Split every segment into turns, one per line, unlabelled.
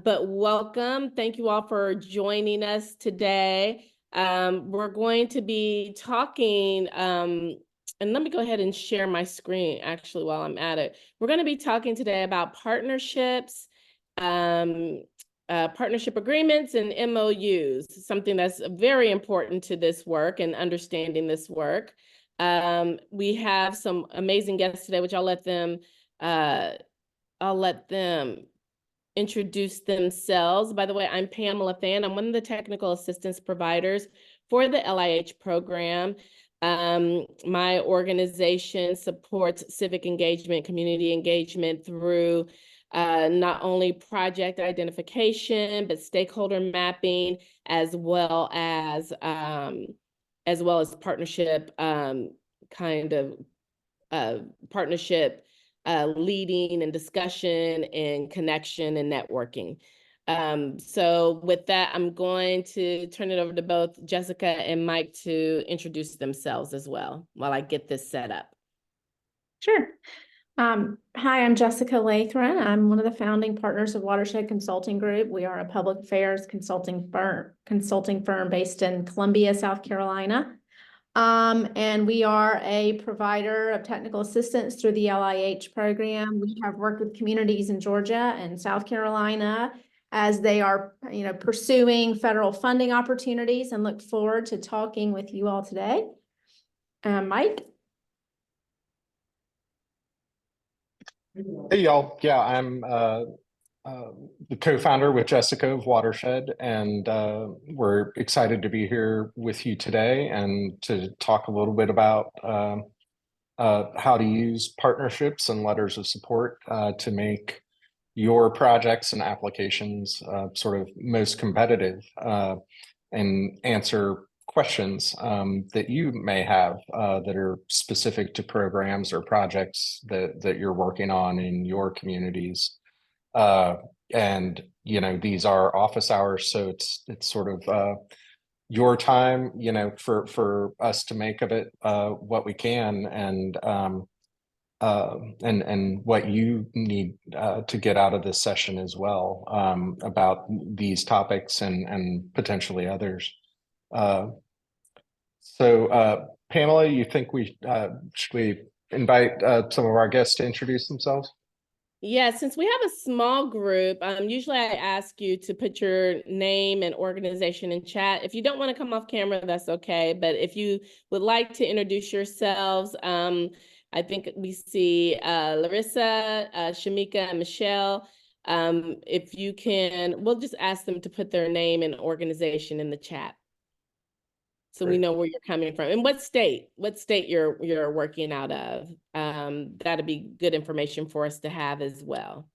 but welcome. Thank you all for joining us today. We're going to be talking, and let me go ahead and share my screen actually while I'm at it. We're going to be talking today about partnerships, partnership agreements and MOUs, something that's very important to this work and understanding this work. We have some amazing guests today, which I'll let them introduce themselves. By the way, I'm Pamela Fan. I'm one of the technical assistance providers for the LIH program. My organization supports civic engagement, community engagement through not only project identification, but stakeholder mapping, as well as partnership partnership leading and discussion and connection and networking. So with that, I'm going to turn it over to both Jessica and Mike to introduce themselves as well while I get this set up.
Sure. Hi, I'm Jessica Lathran. I'm one of the founding partners of Watershed Consulting Group. We are a public affairs consulting firm based in Columbia, South Carolina. And we are a provider of technical assistance through the LIH program. We have worked with communities in Georgia and South Carolina as they are, pursuing federal funding opportunities, and look forward to talking with you all today. Mike?
Hey, y'all. Yeah, I'm the co-founder with Jessica of Watershed, and we're excited to be here with you today and to talk a little bit about how to use partnerships and letters of support to make your projects and applications sort of most competitive and answer questions that you may have that are specific to programs or projects that you're working on in your communities. And these are office hours, so it's sort of your time, for us to make of it what we can, and what you need to get out of this session as well about these topics and potentially others. So Pamela, you think should we invite some of our guests to introduce themselves?
Yeah, since we have a small group, usually I ask you to put your name and organization in chat. If you don't want to come off camera, that's okay. But if you would like to introduce yourselves, I think we see Larissa, Shamika, and Michelle. If you can, we'll just ask them to put their name and organization in the chat, so we know where you're coming from and what state you're working out of. That'd be good information for us to have as well.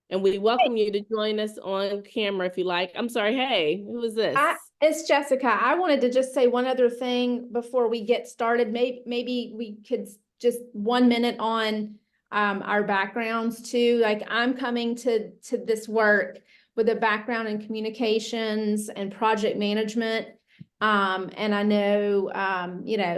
And we welcome you to join us on camera if you like. I'm sorry, hey, who is this?
It's Jessica. I wanted to just say one other thing before we get started. Maybe we could just 1 minute on our backgrounds too. Like, I'm coming to this work with a background in communications and project management. And I know,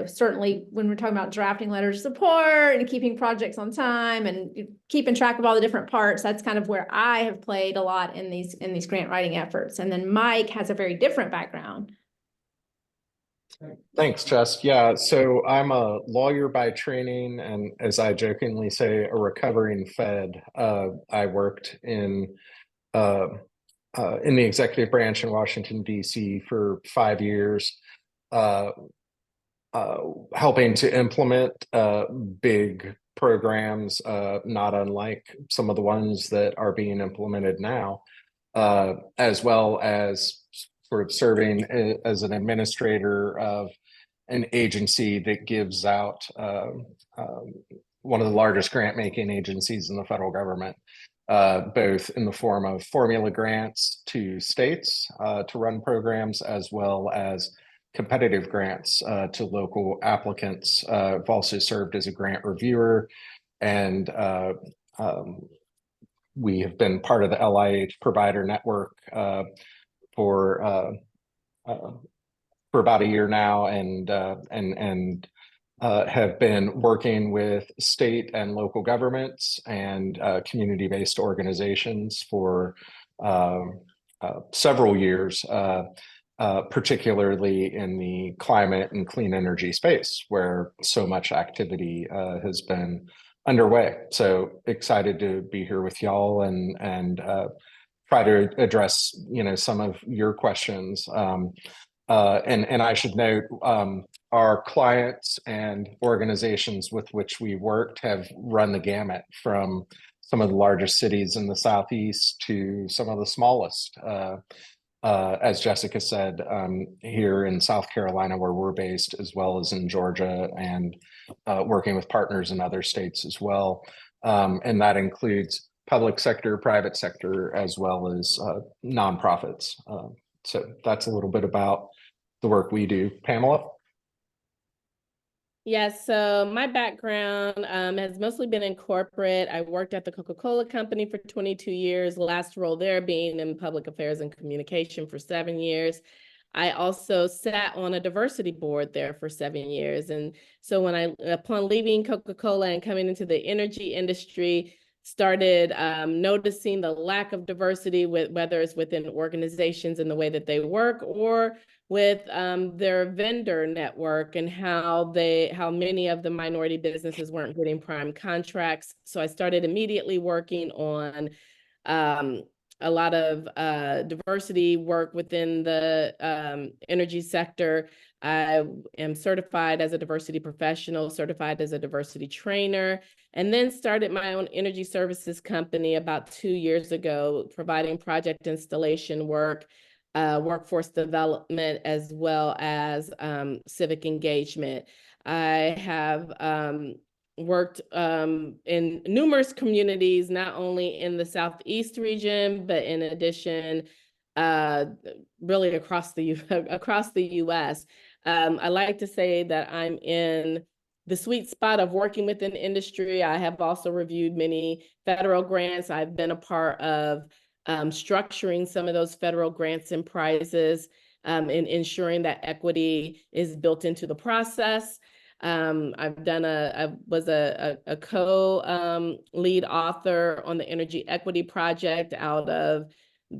certainly when we're talking about drafting letters of support and keeping projects on time and keeping track of all the different parts, that's kind of where I have played a lot in these grant writing efforts. And then Mike has a very different background.
Thanks, Jess. Yeah, so I'm a lawyer by training, and as I jokingly say, a recovering Fed. I worked in the executive branch in Washington, D.C. for 5 years, helping to implement big programs, not unlike some of the ones that are being implemented now, as well as sort of serving as an administrator of an agency that gives out one of the largest grant-making agencies in the federal government, both in the form of formula grants to states to run programs, as well as competitive grants to local applicants. I've also served as a grant reviewer, and we have been part of the LIH provider network for about a year now, and have been working with state and local governments and community-based organizations for several years, particularly in the climate and clean energy space, where so much activity has been underway. So excited to be here with y'all and try to address, some of your questions. And I should note, our clients and organizations with which we worked have run the gamut from some of the largest cities in the Southeast to some of the smallest. As Jessica said, here in South Carolina, where we're based, as well as in Georgia, and working with partners in other states as well. And that includes public sector, private sector, as well as nonprofits. So that's a little bit about the work we do. Pamela?
Yes, so my background has mostly been in corporate. I worked at the Coca-Cola company for 22 years, last role there being in public affairs and communication for 7 years. I also sat on a diversity board there for 7 years. And so upon leaving Coca-Cola and coming into the energy industry, started noticing the lack of diversity, whether it's within organizations and the way that they work, or with their vendor network, and how many of the minority businesses weren't getting prime contracts. So I started immediately working on a lot of diversity work within the energy sector. I am certified as a diversity professional, certified as a diversity trainer, and then started my own energy services company about 2 years ago, providing project installation work, workforce development, as well as civic engagement. I have worked in numerous communities, not only in the Southeast region, but in addition, really across the U.S. I like to say that I'm in the sweet spot of working within industry. I have also reviewed many federal grants. I've been a part of structuring some of those federal grants and prizes, and ensuring that equity is built into the process. I was a co-lead author on the Energy Equity Project out of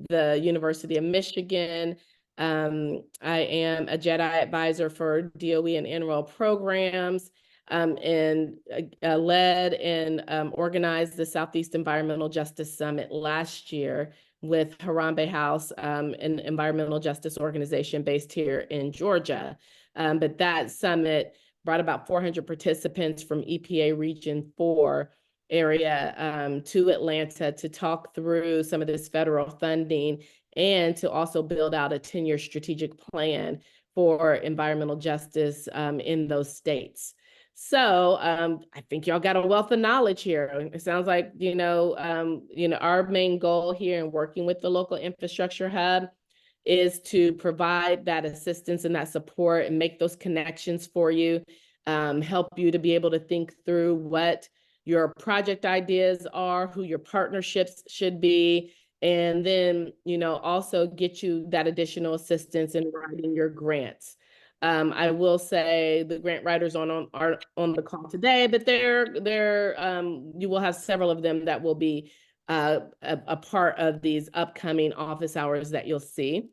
the University of Michigan. I am a JEDI advisor for DOE and NREL programs, and led and organized the Southeast Environmental Justice Summit last year with Harambe House, an environmental justice organization based here in Georgia. But that summit brought about 400 participants from EPA Region 4 area to Atlanta to talk through some of this federal funding, and to also build out a 10-year strategic plan for environmental justice in those states. So I think y'all got a wealth of knowledge here. It sounds like, our main goal here in working with the local infrastructure hub is to provide that assistance and that support and make those connections for you, help you to be able to think through what your project ideas are, who your partnerships should be, and then, also get you that additional assistance in writing your grants. I will say the grant writers are on the call today, but you will have several of them that will be a part of these upcoming office hours that you'll see.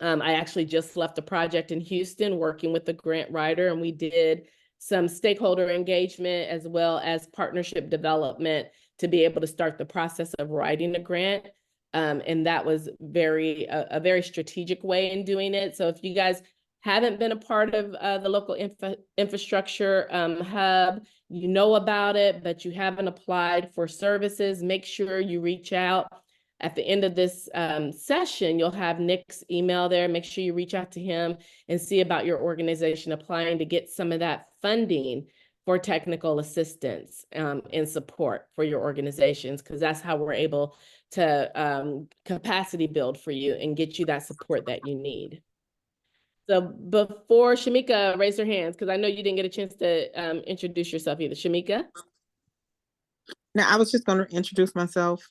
I actually just left a project in Houston working with the grant writer, and we did some stakeholder engagement as well as partnership development to be able to start the process of writing a grant. And that was a very strategic way in doing it. So if you guys haven't been a part of the local infrastructure hub, you know about it, but you haven't applied for services, make sure you reach out. At the end of this session, you'll have Nick's email there. Make sure you reach out to him and see about your organization applying to get some of that funding for technical assistance and support for your organizations, because that's how we're able to capacity build for you and get you that support that you need. So before Shamika, raise her hands, because I know you didn't get a chance to introduce yourself either. Shamika?
Now, I was just going to introduce myself.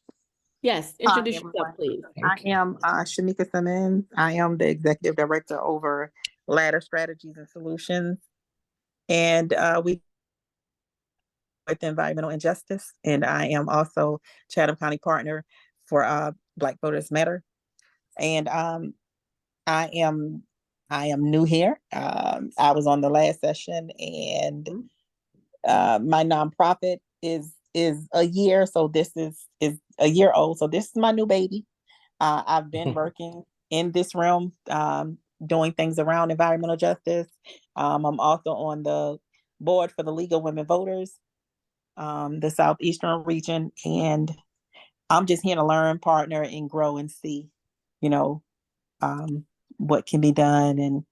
Yes, introduce yourself, please.
I am Shamika Simmons. I am the Executive Director over Ladder Strategies and Solutions. And we with environmental injustice. And I am also Chatham County Partner for Black Voters Matter. And I am new here. I was on the last session, and my nonprofit is a year, so this is a year old. So this is my new baby. I've been working in this realm, doing things around environmental justice. I'm also on the board for the League of Women Voters, the Southeastern region, and I'm just here to learn, partner, and grow and see, you know, what can be done, and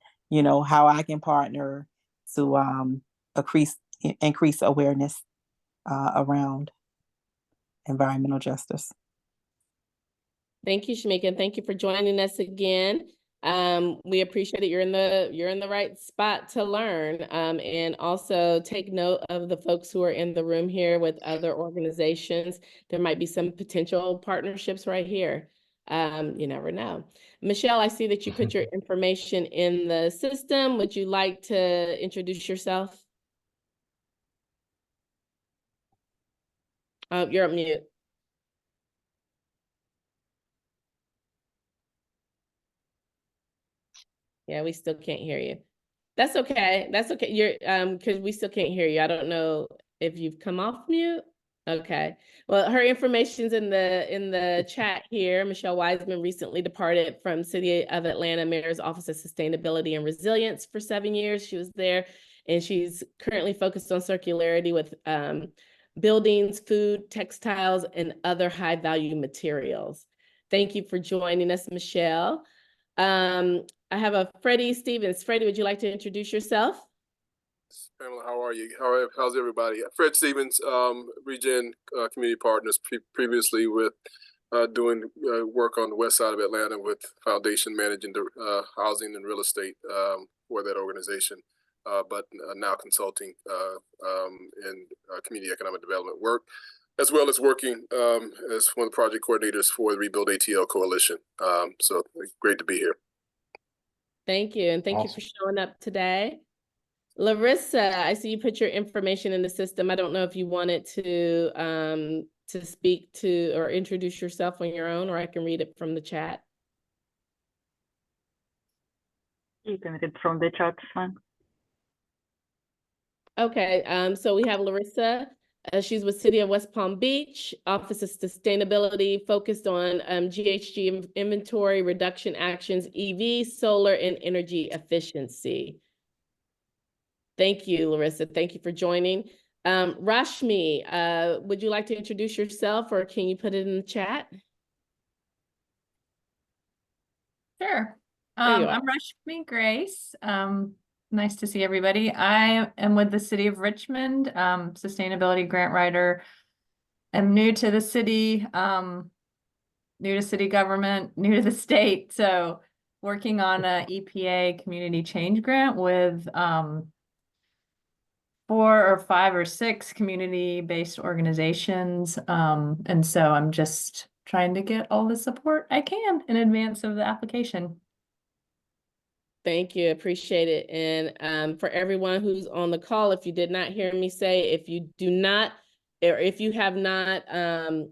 how I can partner to increase awareness around environmental justice.
Thank you, Shamika, and thank you for joining us again. We appreciate it. You're in the right spot to learn, and also take note of the folks who are in the room here with other organizations. There might be some potential partnerships right here. You never know. Michelle, I see that you put your information in the system. Would you like to introduce yourself? You're on mute. Yeah, we still can't hear you. That's okay. That's okay. You're because we still can't hear you. I don't know if you've come off mute. Okay. Well, her information's in the chat here. Michelle Wiseman recently departed from City of Atlanta Mayor's Office of Sustainability and Resilience for 7 years. She was there, and she's currently focused on circularity with buildings, food, textiles, and other high-value materials. Thank you for joining us, Michelle. I have a Freddie Stevens. Freddie, would you like to introduce yourself?
Pamela, how are you? How's everybody? Fred Stevens, Regen Community Partners, previously with doing work on the west side of Atlanta with Foundation managing the housing and real estate for that organization, but now consulting in community economic development work, as well as working as one of the project coordinators for the Rebuild ATL Coalition. So great to be here.
Thank you, and thank you for showing up today. Larissa, I see you put your information in the system. I don't know if you wanted to speak to or introduce yourself on your own, or I can read it from the chat.
You can read it from the chat, fine.
Okay, so we have Larissa. She's with City of West Palm Beach, Office of Sustainability, focused on GHG inventory reduction actions, EV, solar, and energy efficiency. Thank you, Larissa. Thank you for joining. Rashmi, would you like to introduce yourself, or can you put it in the chat?
Sure. I'm Rashmi Grace. Nice to see everybody. I am with the City of Richmond, sustainability grant writer. I'm new to the city, new to city government, new to the state. So working on a EPA community change grant with 4 or 5 or 6 community-based organizations. And so I'm just trying to get all the support I can in advance of the application.
Thank you, appreciate it. And for everyone who's on the call, if you did not hear me say, if you do not, or if you have not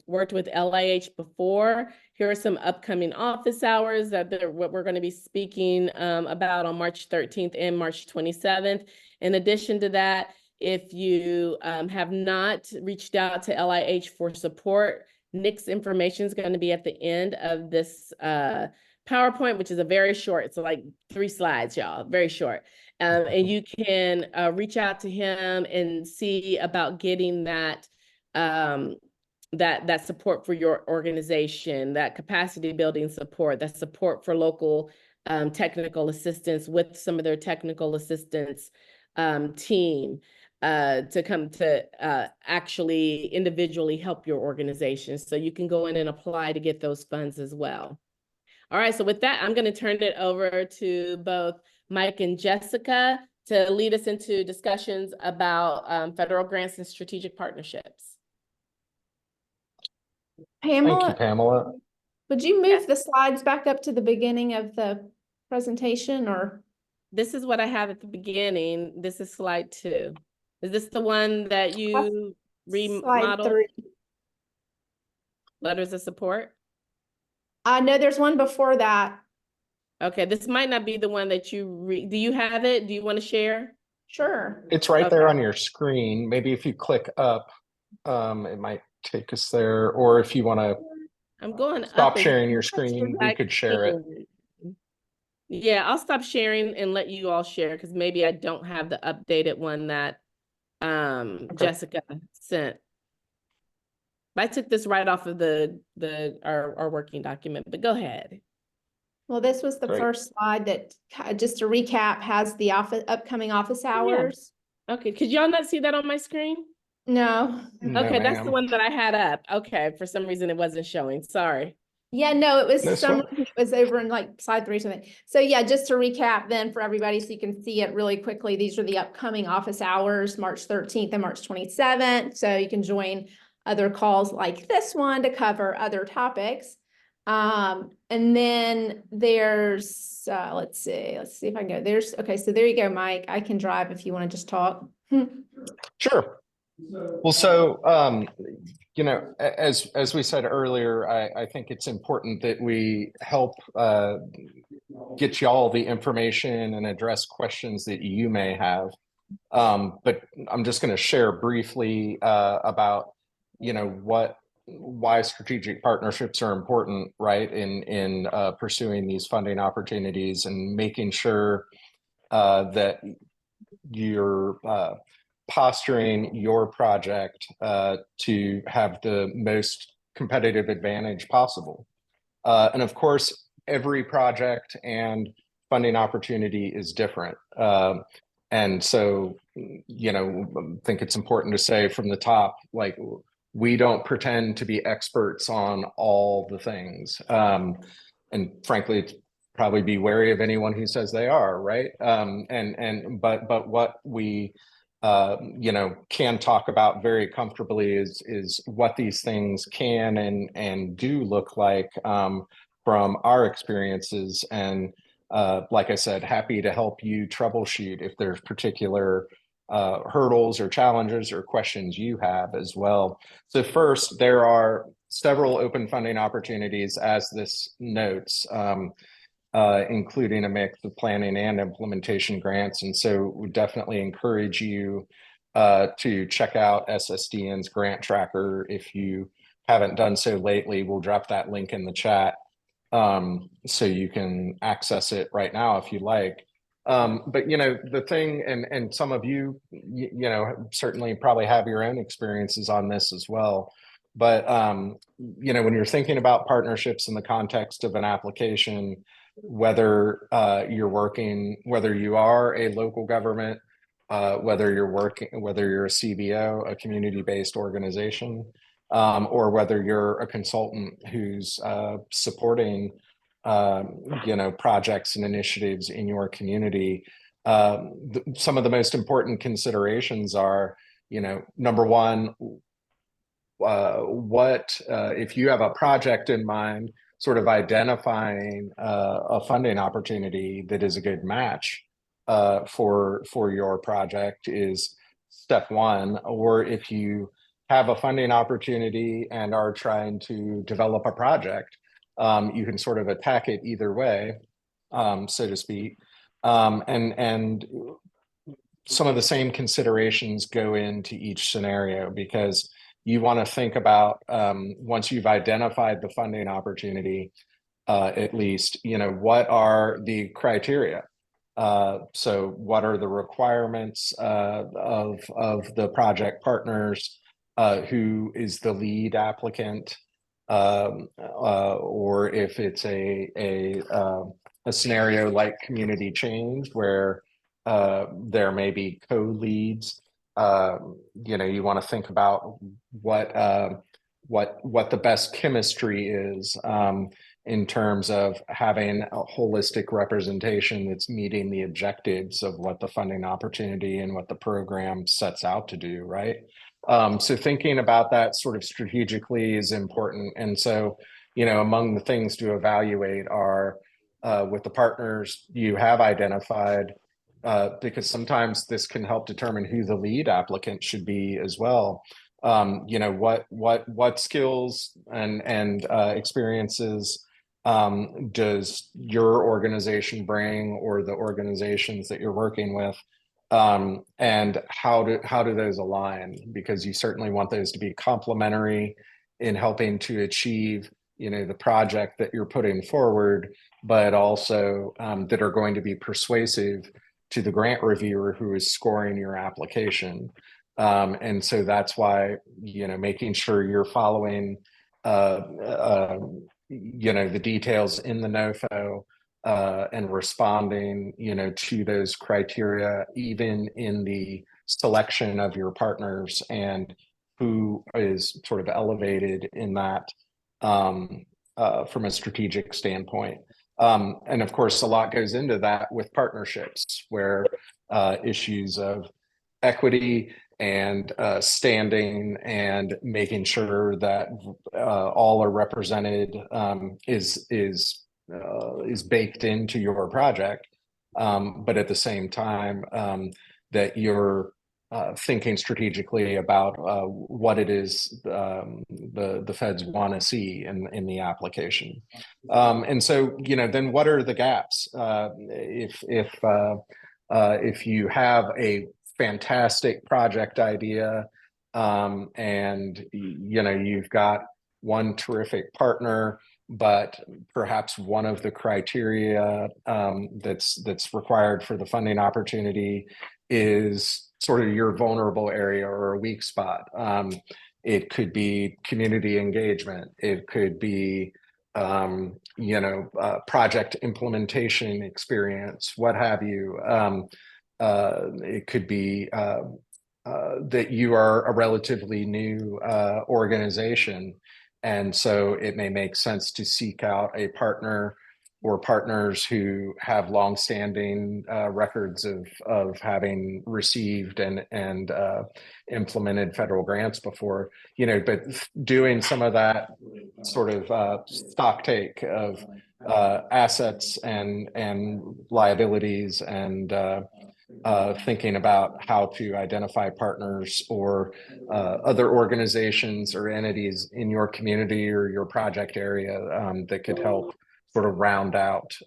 worked with LIH before, here are some upcoming office hours that what we're going to be speaking about on March 13th and March 27th. In addition to that, if you have not reached out to LIH for support, Nick's information is going to be at the end of this PowerPoint, which is a very short, it's like 3 slides, y'all, very short. And you can reach out to him and see about getting that that support for your organization, that capacity building support, that support for local technical assistance with some of their technical assistance team to come to actually individually help your organization. So you can go in and apply to get those funds as well. All right, so with that, I'm going to turn it over to both Mike and Jessica to lead us into discussions about federal grants and strategic partnerships.
Pamela,
Thank you, Pamela.
would you move the slides back up to the beginning of the presentation, or?
This is what I have at the beginning. This is slide 2. Is this the one that you remodeled?
Slide 3.
Letters of support?
No, there's one before that.
Okay, this might not be the one that you read. Do you have it? Do you want to share?
Sure.
It's right there
Okay.
on your screen. Maybe if you click up, it might take us there. Or if you want to
I'm going
stop
up as
sharing your
much as
screen, we
I
could share it.
can. Yeah, I'll stop sharing and let you all share because maybe I don't have the updated one that Jessica sent. I took this right off of our working document, but go ahead.
Well, this was the
Great.
first slide that, just to recap, has the upcoming office hours.
Okay, could y'all not see that on my screen?
No.
No,
Okay, that's the
ma'am.
one that I had up. Okay, for some reason it wasn't showing. Sorry.
Yeah, no, it was
No
some,
sweat.
it was over in like slide 3 or something. So yeah, just to recap then for everybody, so you can see it really quickly. These are the upcoming office hours, March 13th and March 27th. So you can join other calls like this one to cover other topics. And then there's, let's see if I can go. Okay, so there you go, Mike. I can drive if you want to just talk.
Sure. Well, so, you know, as we said earlier, I think it's important that we help get y'all the information and address questions that you may have. But I'm just going to share briefly about, you know, why strategic partnerships are important, right, in pursuing these funding opportunities and making sure that you're posturing your project to have the most competitive advantage possible. And of course, every project and funding opportunity is different. And so, you know, I think it's important to say from the top, like, we don't pretend to be experts on all the things. And frankly, probably be wary of anyone who says they are, right? But what we you know, can talk about very comfortably is what these things can and do look like from our experiences. And like I said, happy to help you troubleshoot if there's particular hurdles or challenges or questions you have as well. So first, there are several open funding opportunities, as this notes, including a mix of planning and implementation grants. And so we definitely encourage you to check out SSDN's grant tracker. If you haven't done so lately, we'll drop that link in the chat so you can access it right now if you like. But you know, the thing, and some of you, you know, certainly probably have your own experiences on this as well. But you know, when you're thinking about partnerships in the context of an application, whether whether you are a local government, whether you're a CBO, a community-based organization, or whether you're a consultant who's supporting you know, projects and initiatives in your community, some of the most important considerations are, you know, number one, if you have a project in mind, sort of identifying a funding opportunity that is a good match for your project is step one. Or if you have a funding opportunity and are trying to develop a project, you can sort of attack it either way, so to speak. And some of the same considerations go into each scenario, because you want to think about, once you've identified the funding opportunity, at least, you know, what are the criteria? So what are the requirements of the project partners? Who is the lead applicant? Or if it's a scenario like community change where there may be co-leads, you know, you want to think about what the best chemistry is in terms of having a holistic representation that's meeting the objectives of what the funding opportunity and what the program sets out to do, right? So thinking about that sort of strategically is important. And so, you know, among the things to evaluate are with the partners you have identified, because sometimes this can help determine who the lead applicant should be as well. You know, what skills and experiences does your organization bring, or the organizations that you're working with? And how do those align? Because you certainly want those to be complementary in helping to achieve, the project that you're putting forward, but also that are going to be persuasive to the grant reviewer who is scoring your application. And so that's why, making sure you're following, the details in the NOFO, and responding, to those criteria, even in the selection of your partners and who is sort of elevated in that, from a strategic standpoint. And of course, a lot goes into that with partnerships, where issues of equity and standing and making sure that all are represented is baked into your project, but at the same time that you're thinking strategically about what it is the feds want to see in the application. And so, then what are the gaps? If you have a fantastic project idea, and you've got one terrific partner, but perhaps one of the criteria that's required for the funding opportunity is sort of your vulnerable area or a weak spot. It could be community engagement. It could be project implementation experience, what have you. It could be that you are a relatively new organization, and so it may make sense to seek out a partner or partners who have longstanding records of having received and implemented federal grants before. But doing some of that sort of stock take of assets and liabilities, and thinking about how to identify partners or other organizations or entities in your community or your project area that could help sort of round out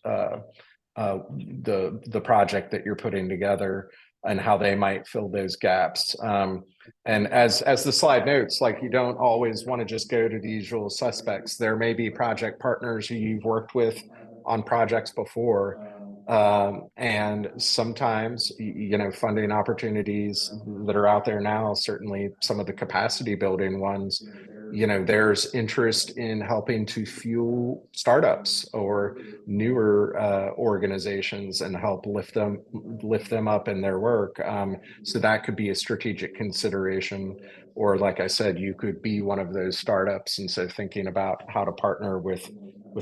the project that you're putting together, and how they might fill those gaps. And as the slide notes, like, you don't always want to just go to the usual suspects. There may be project partners who you've worked with on projects before. And sometimes, funding opportunities that are out there now, certainly some of the capacity building ones, there's interest in helping to fuel startups or newer organizations and help lift them up in their work. So that could be a strategic consideration. Or, like I said, you could be one of those startups, and so thinking about how to partner with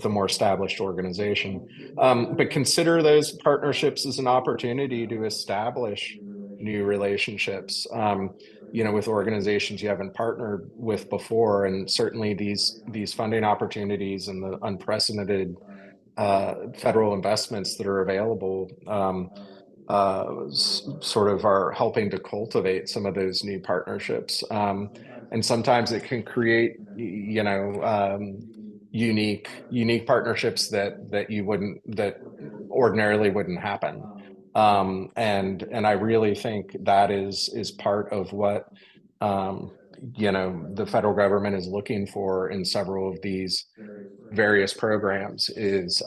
a more established organization. But consider those partnerships as an opportunity to establish new relationships, with organizations you haven't partnered with before. And certainly these funding opportunities and the unprecedented federal investments that are available sort of are helping to cultivate some of those new partnerships. And sometimes it can create, unique partnerships that ordinarily wouldn't happen. And I really think that is part of what the federal government is looking for in several of these various programs, is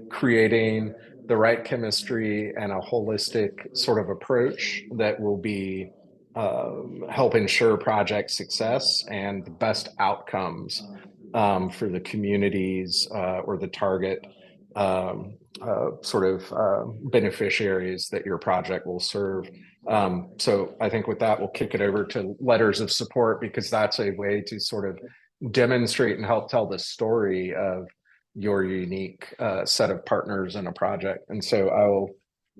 creating the right chemistry and a holistic sort of approach that will be help ensure project success and the best outcomes for the communities or the target sort of beneficiaries that your project will serve. So I think with that, we'll kick it over to letters of support, because that's a way to sort of demonstrate and help tell the story of your unique set of partners in a project. And so I will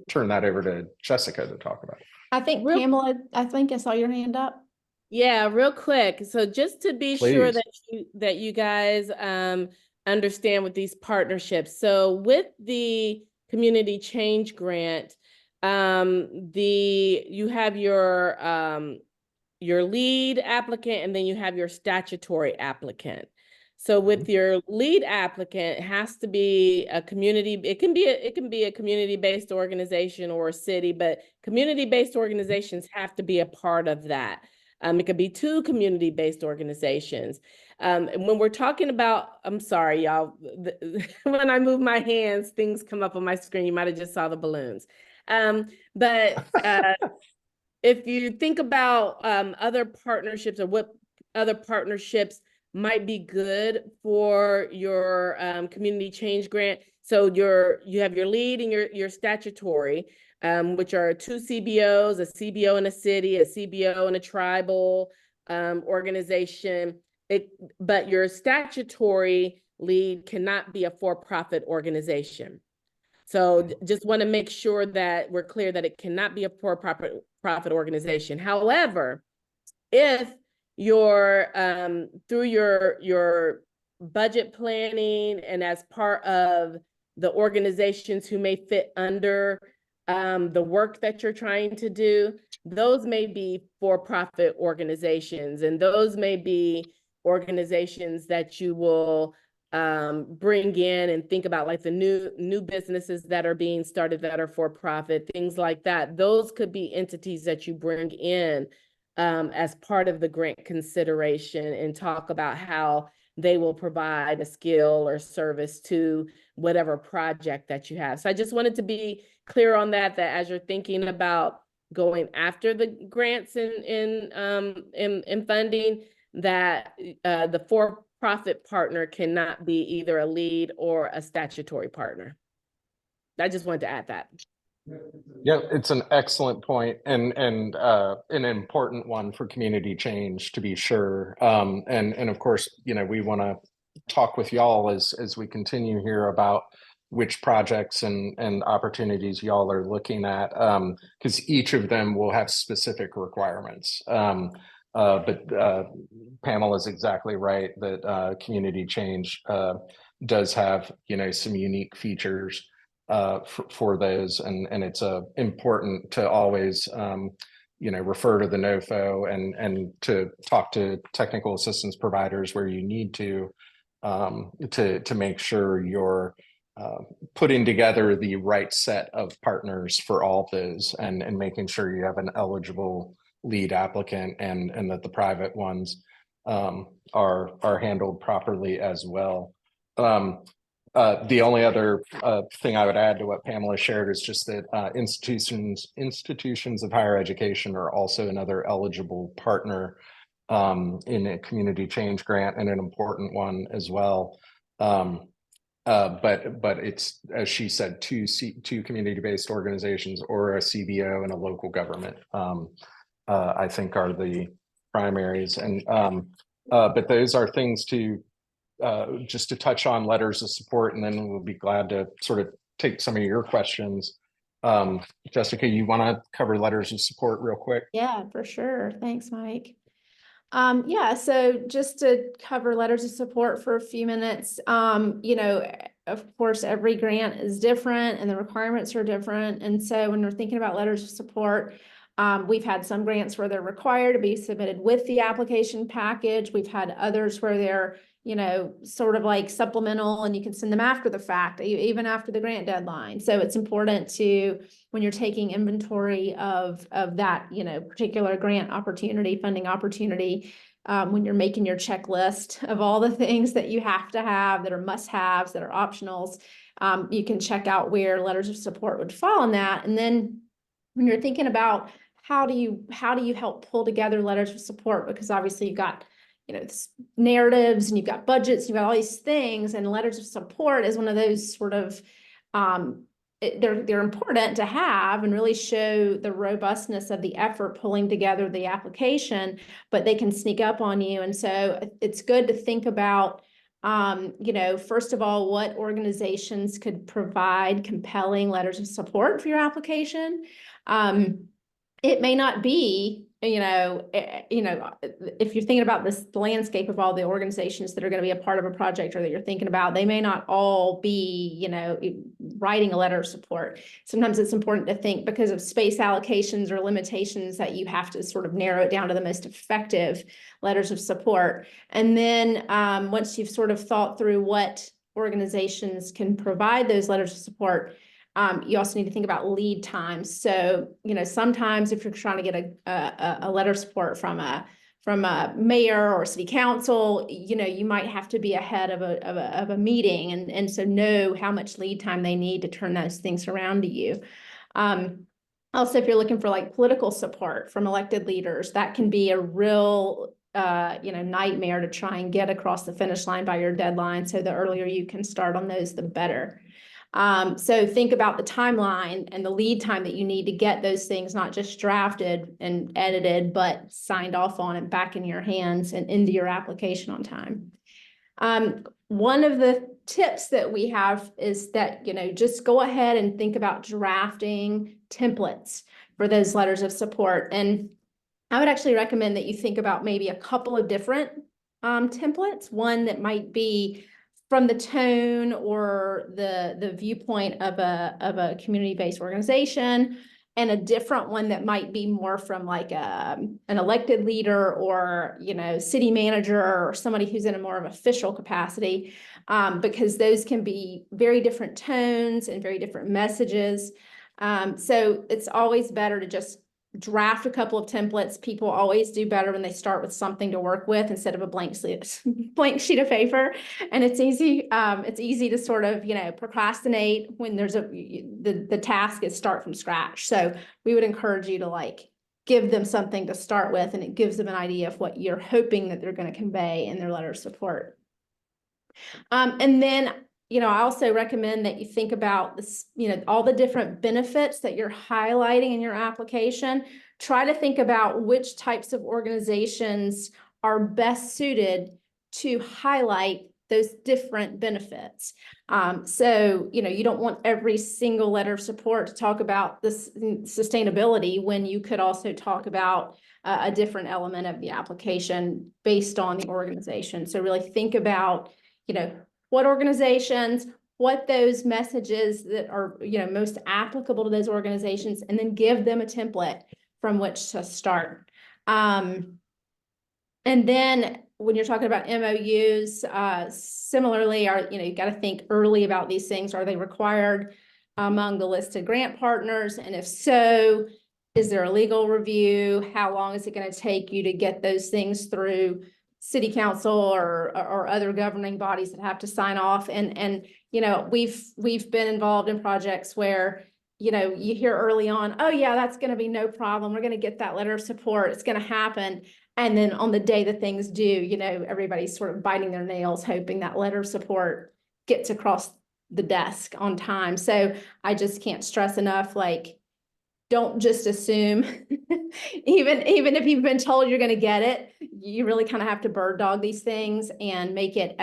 turn that over to Jessica to talk about.
I think Pamela, I think I saw your hand up.
Yeah, real quick. So just to be sure that you guys understand with these partnerships. So with the community change grant, you have your lead applicant, and then you have your statutory applicant. So with your lead applicant, it has to be a community, it can be a community-based organization or a city, but community-based organizations have to be a part of that. It could be 2 community-based organizations. And when we're talking about, I'm sorry, y'all, when I move my hands, things come up on my screen. You might have just saw the balloons. But if you think about other partnerships or what other partnerships might be good for your community change grant. So you have your lead and your statutory, which are 2 CBOs, a CBO in a city, a CBO in a tribal organization. But your statutory lead cannot be a for-profit organization. So just want to make sure that we're clear that it cannot be a for-profit organization. However, if you're through your budget planning and as part of the organizations who may fit under the work that you're trying to do, those may be for-profit organizations, and those may be organizations that you will bring in and think about, like the new businesses that are being started that are for profit, things like that. Those could be entities that you bring in as part of the grant consideration and talk about how they will provide a skill or service to whatever project that you have. So I just wanted to be clear on that as you're thinking about going after the grants in funding, that the for-profit partner cannot be either a lead or a statutory partner. I just wanted to add that.
Yeah, it's an excellent point and an important one for community change, to be sure. And of course, you know, we want to talk with y'all as we continue here about which projects and opportunities y'all are looking at, because each of them will have specific requirements. But Pamela is exactly right that community change does have, you know, some unique features for those, and it's important to always you know, refer to the NOFO and to talk to technical assistance providers where you need to make sure you're putting together the right set of partners for all those, and making sure you have an eligible lead applicant, and that the private ones are handled properly as well. The only other thing I would add to what Pamela shared is just that institutions of higher education are also another eligible partner in a community change grant, and an important one as well. But it's, as she said, two community-based organizations or a CBO and a local government, I think are the primaries. And but those are things to just to touch on letters of support, and then we'll be glad to sort of take some of your questions. Jessica, you want to cover letters of support real quick?
Yeah, for sure. Thanks, Mike. Yeah, so just to cover letters of support for a few minutes, you know, of course, every grant is different and the requirements are different. And so when we're thinking about letters of support, we've had some grants where they're required to be submitted with the application package. We've had others where they're, you know, sort of like supplemental, and you can send them after the fact, even after the grant deadline. So it's important to, when you're taking inventory of that, you know, particular grant opportunity, funding opportunity, when you're making your checklist of all the things that you have to have, that are must-haves, that are optionals, you can check out where letters of support would fall in that. And then when you're thinking about how do you help pull together letters of support, because obviously you've got, you know, narratives and you've got budgets, you've got all these things, and letters of support is one of those sort of, they're important to have and really show the robustness of the effort pulling together the application, but they can sneak up on you. And so it's good to think about, you know, first of all, what organizations could provide compelling letters of support for your application. It may not be, you know, if you're thinking about this, the landscape of all the organizations that are going to be a part of a project or that you're thinking about, they may not all be, you know, writing a letter of support. Sometimes it's important to think, because of space allocations or limitations, that you have to sort of narrow it down to the most effective letters of support. And then once you've sort of thought through what organizations can provide those letters of support, you also need to think about lead times. So, sometimes if you're trying to get a letter of support from a mayor or city council, you might have to be ahead of a meeting, and so know how much lead time they need to turn those things around to you. Also, if you're looking for like political support from elected leaders, that can be a real nightmare to try and get across the finish line by your deadline. So the earlier you can start on those, the better. So think about the timeline and the lead time that you need to get those things not just drafted and edited, but signed off on and back in your hands and into your application on time. One of the tips that we have is that, just go ahead and think about drafting templates for those letters of support. And I would actually recommend that you think about maybe a couple of different templates. One that might be from the tone or the viewpoint of a community-based organization, and a different one that might be more from like an elected leader or city manager or somebody who's in a more of official capacity, because those can be very different tones and very different messages. So it's always better to just draft a couple of templates. People always do better when they start with something to work with instead of a blank sheet of paper. And it's easy to sort of, procrastinate when there's the task is start from scratch. So we would encourage you to give them something to start with, and it gives them an idea of what you're hoping that they're going to convey in their letter of support. And then, I also recommend that you think about this, all the different benefits that you're highlighting in your application. Try to think about which types of organizations are best suited to highlight those different benefits. So, you don't want every single letter of support to talk about this sustainability when you could also talk about a different element of the application based on the organization. So really think about, what organizations, what those messages that are, most applicable to those organizations, and then give them a template from which to start. And then when you're talking about MOUs, similarly, you got to think early about these things. Are they required among the listed grant partners? And if so, is there a legal review? How long is it going to take you to get those things through city council or other governing bodies that have to sign off? And we've been involved in projects where you hear early on, oh yeah, that's going to be no problem, we're going to get that letter of support, it's going to happen. And then on the day that things do, everybody's sort of biting their nails hoping that letter of support gets across the desk on time. So I just can't stress enough, don't just assume, even if you've been told you're going to get it, you really kind of have to bird dog these things and make it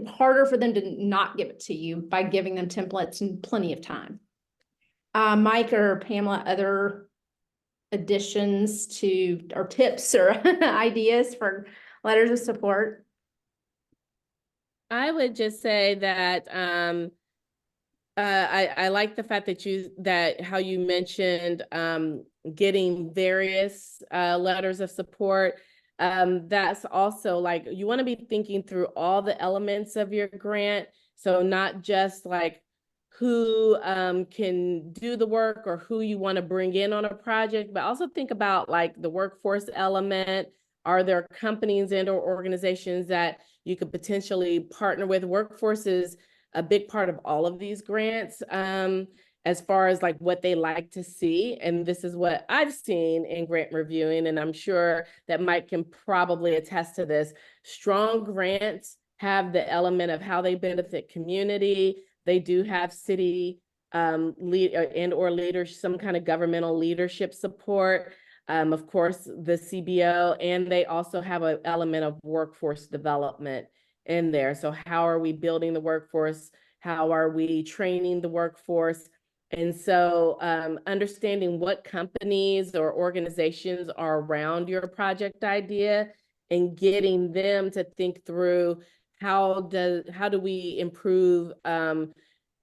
harder for them to not give it to you by giving them templates and plenty of time. Mike or Pamela, other additions to or tips or ideas for letters of support?
I would just say that I like the fact that how you mentioned getting various letters of support. That's also you want to be thinking through all the elements of your grant. So not just who can do the work or who you want to bring in on a project, but also think about the workforce element. Are there companies and or organizations that you could potentially partner with? Workforce is a big part of all of these grants, as far as what they like to see. And this is what I've seen in grant reviewing, and I'm sure that Mike can probably attest to this. Strong grants have the element of how they benefit community. They do have city lead and or leaders, some kind of governmental leadership support. Of course, the CBO, and they also have an element of workforce development in there. So how are we building the workforce? How are we training the workforce? And so understanding what companies or organizations are around your project idea and getting them to think through how do we improve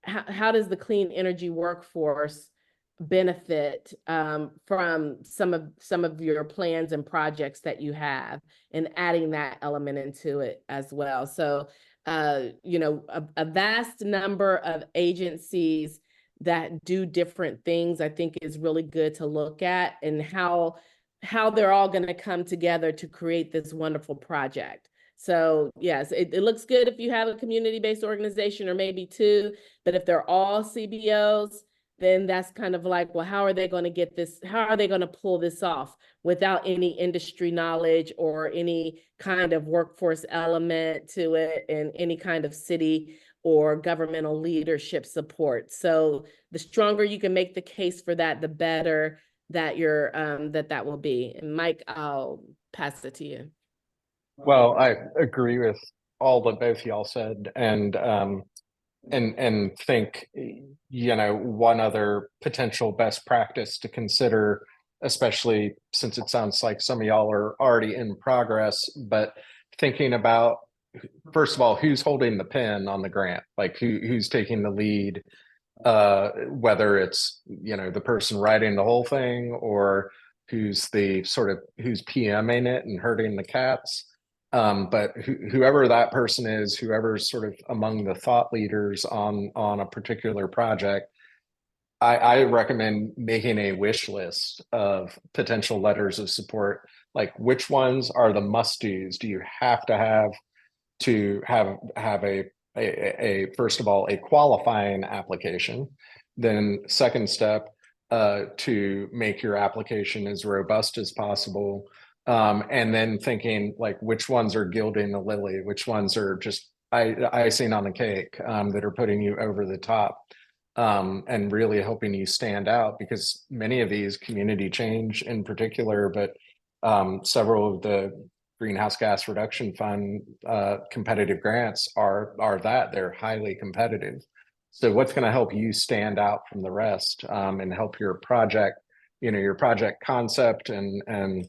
how does the clean energy workforce benefit from some of your plans and projects that you have, and adding that element into it as well. So, you know, a vast number of agencies that do different things, I think is really good to look at, and how they're all going to come together to create this wonderful project. So yes, it looks good if you have a community-based organization or maybe two, but if they're all CBOs, then that's kind of like, well, how are they going to get this? How are they going to pull this off without any industry knowledge or any kind of workforce element to it, and any kind of city or governmental leadership support? So the stronger you can make the case for that, the better that you're that will be. And Mike, I'll pass it to you.
Well, I agree with all that both y'all said, and think, you know, one other potential best practice to consider, especially since it sounds like some of y'all are already in progress, but thinking about, first of all, who's holding the pen on the grant, like who's taking the lead, whether it's, you know, the person writing the whole thing, or who's PMing it and herding the cats. But whoever that person is, whoever's sort of among the thought leaders on a particular project, I recommend making a wish list of potential letters of support. Like, which ones are the must-dos? Do you have to have a first of all, a qualifying application? Then second step, to make your application as robust as possible. And then thinking, like, which ones are gilding the lily, which ones are just icing on the cake, that are putting you over the top, and really helping you stand out, because many of these, community change in particular, but several of the greenhouse gas reduction fund competitive grants are that they're highly competitive. So what's going to help you stand out from the rest, and help your project, you know, your project concept and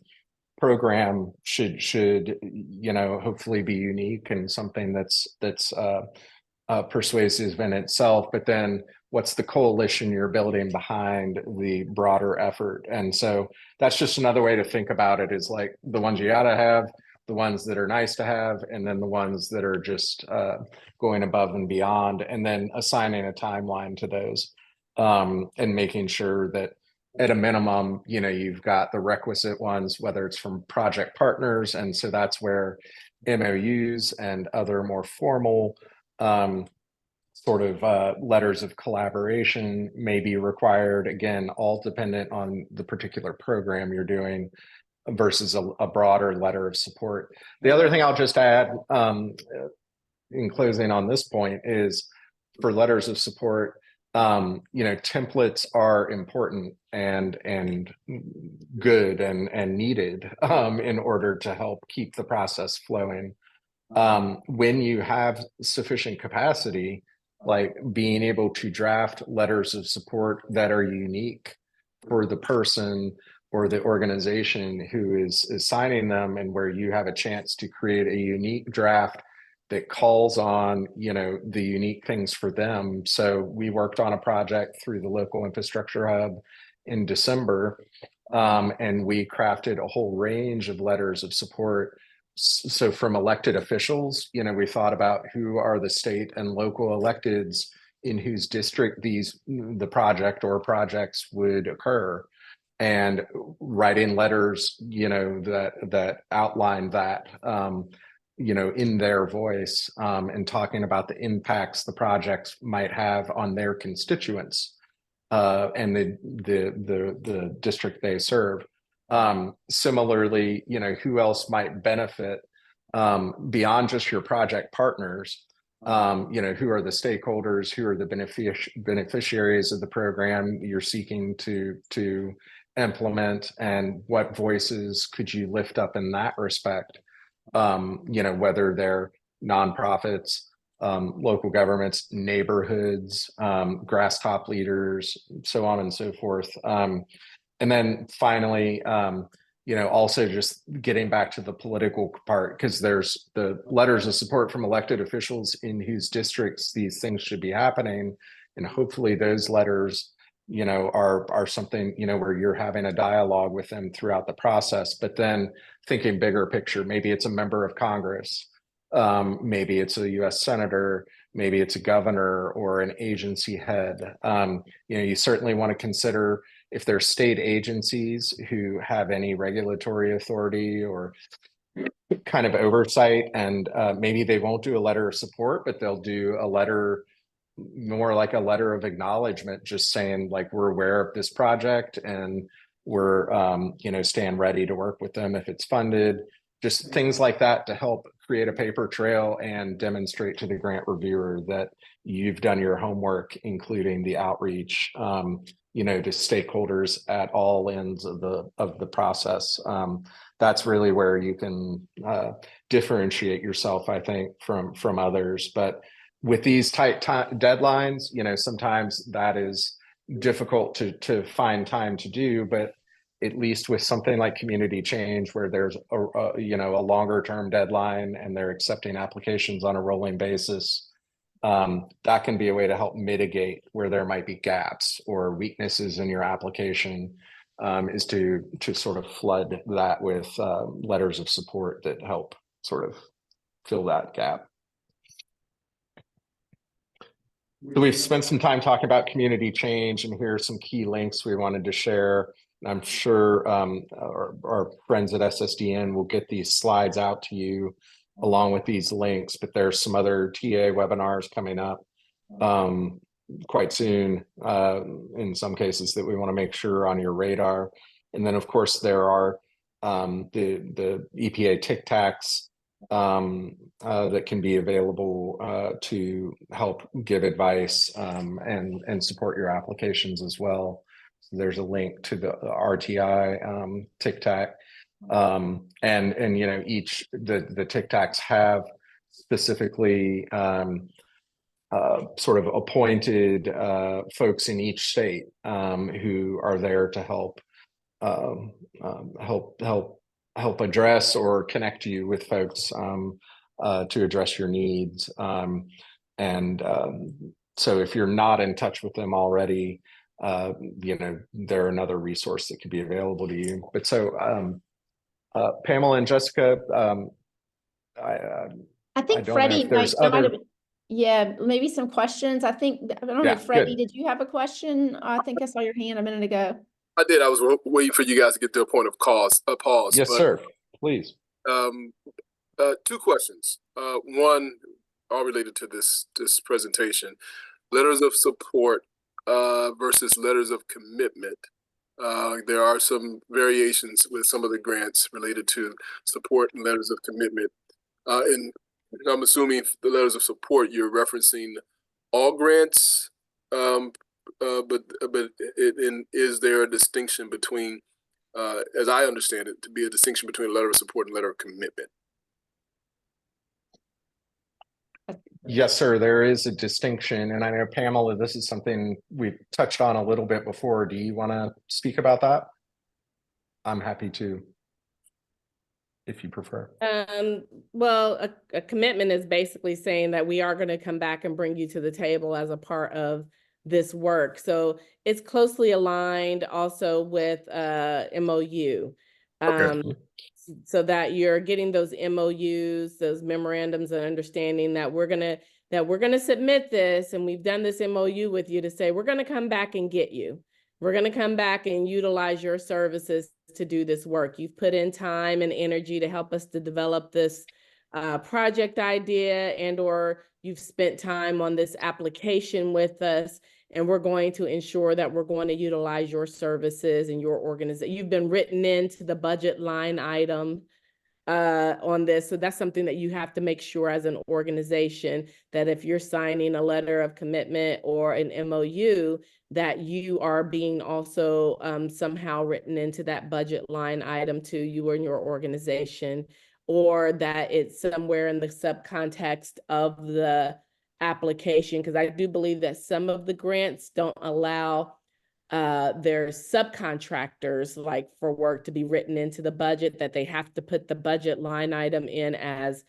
program should, you know, hopefully be unique and something that's persuasive in itself. But then what's the coalition you're building behind the broader effort? And so that's just another way to think about it, is like the ones you gotta have, the ones that are nice to have, and then the ones that are just going above and beyond, and then assigning a timeline to those, and making sure that at a minimum, you know, you've got the requisite ones, whether it's from project partners. And so that's where MOUs and other more formal letters of collaboration may be required, again, all dependent on the particular program you're doing, versus a broader letter of support. The other thing I'll just add, in closing on this point, is for letters of support, you know, templates are important and good and needed, in order to help keep the process flowing. When you have sufficient capacity, like being able to draft letters of support that are unique for the person or the organization who is signing them, and where you have a chance to create a unique draft that calls on, you know, the unique things for them. So we worked on a project through the local infrastructure hub in December, and we crafted a whole range of letters of support. So from elected officials, you know, we thought about who are the state and local electeds in whose district the project or projects would occur, and writing letters, you know, that outline that, you know, in their voice, and talking about the impacts the projects might have on their constituents, and the district they serve. Similarly, you know, who else might benefit, beyond just your project partners? You know, who are the stakeholders, who are the beneficiaries of the program you're seeking to implement, and what voices could you lift up in that respect? You know, whether they're nonprofits, local governments, neighborhoods, grass top leaders, so on and so forth. And then finally, also just getting back to the political part, because there's the letters of support from elected officials in whose districts these things should be happening. And hopefully those letters, are something, where you're having a dialogue with them throughout the process. But then thinking bigger picture, maybe it's a member of Congress, maybe it's a US senator, maybe it's a governor or an agency head. You certainly want to consider if there's state agencies who have any regulatory authority or kind of oversight, and maybe they won't do a letter of support, but they'll do a letter, more like a letter of acknowledgement, just saying like, we're aware of this project and we're stand ready to work with them if it's funded, just things like that to help create a paper trail and demonstrate to the grant reviewer that you've done your homework, including the outreach to stakeholders at all ends of the process. That's really where you can differentiate yourself, I think, from others. But with these tight deadlines, sometimes that is difficult to find time to do. But at least with something like community change, where there's a longer term deadline and they're accepting applications on a rolling basis, that can be a way to help mitigate where there might be gaps or weaknesses in your application, is to sort of flood that with letters of support that help sort of fill that gap. So we've spent some time talking about community change, and here are some key links we wanted to share. I'm sure our friends at SSDN will get these slides out to you along with these links, but there's some other TA webinars coming up quite soon, in some cases, that we want to make sure on your radar. And then, of course, there are the EPA Tic Tacs that can be available to help give advice and support your applications as well. So there's a link to the RTI Tic Tac, and each the Tic Tacs have specifically sort of appointed folks in each state who are there to help address or connect you with folks to address your needs. So if you're not in touch with them already, they're another resource that could be available to you. But so Pamela and Jessica,
I think Freddie might yeah, maybe some questions. I don't know, Freddie, did you have a question? I think I saw your hand a minute ago.
I did. I was waiting for you guys to get to a point of pause.
Yes, sir. Please.
2 questions. One, all related to this presentation: letters of support versus letters of commitment. There are some variations with some of the grants related to support and letters of commitment. And I'm assuming the letters of support, you're referencing all grants, but is there a distinction between, as I understand it, to be a distinction between a letter of support and letter of commitment?
Yes, sir. There is a distinction. And I know, Pamela, this is something we've touched on a little bit before. Do you want to speak about that? I'm happy to, if you prefer.
Well, a commitment is basically saying that we are going to come back and bring you to the table as a part of this work. So it's closely aligned also with MOU.
Okay.
So that you're getting those MOUs, those memorandums of understanding that we're gonna submit this, and we've done this MOU with you to say we're gonna come back and get you. We're gonna come back and utilize your services to do this work. You've put in time and energy to help us to develop this project idea, and/or you've spent time on this application with us, and we're going to ensure that we're going to utilize your services and your organization. You've been written into the budget line item on this. So that's something that you have to make sure as an organization, that if you're signing a letter of commitment or an MOU, that you are being also somehow written into that budget line item to you and your organization, or that it's somewhere in the subcontext of the application, because I do believe that some of the grants don't allow there's subcontractors like for work to be written into the budget that they have to put the budget line item in as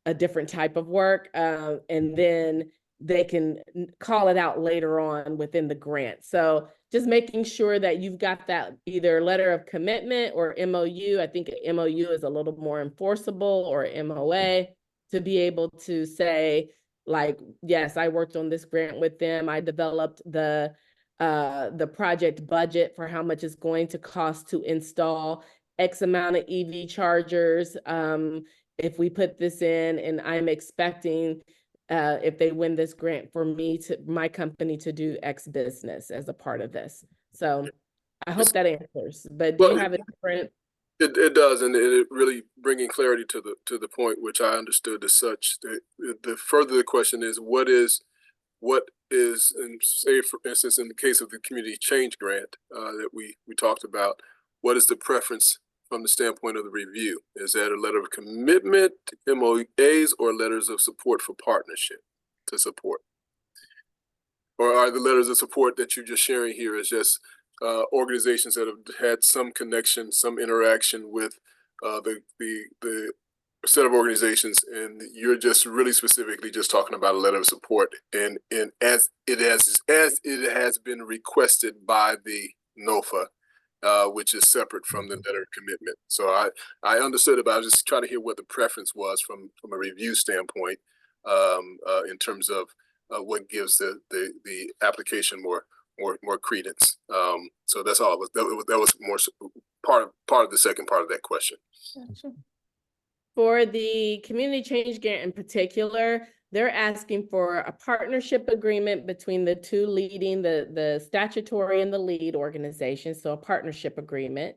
a different type of work, and then they can call it out later on within the grant. So just making sure that you've got that either letter of commitment or MOU. I think MOU is a little more enforceable, or MOA, to be able to say, like, yes, I worked on this grant with them. I developed the project budget for how much it's going to cost to install X amount of EV chargers. If we put this in, and I'm expecting, if they win this grant, for my company to do X business as a part of this. So I hope that answers, but do you have a different?
It does, and it really bringing clarity to the point, which I understood as such. The further the question is, what is, and say for instance, in the case of the community change grant that we talked about, what is the preference from the standpoint of the review? Is that a letter of commitment, MOAs, or letters of support for partnership to support? Or are the letters of support that you're just sharing here is just organizations that have had some connection, some interaction with the set of organizations, and you're just really specifically just talking about a letter of support, and as it has been requested by the NOFA, which is separate from the letter of commitment. So I understood it, but I was just trying to hear what the preference was from a review standpoint, in terms of what gives the application more credence. So that's all. That was more part of the second part of that question.
Gotcha.
For the community change grant in particular, they're asking for a partnership agreement between the two leading, the statutory and the lead organization, so a partnership agreement.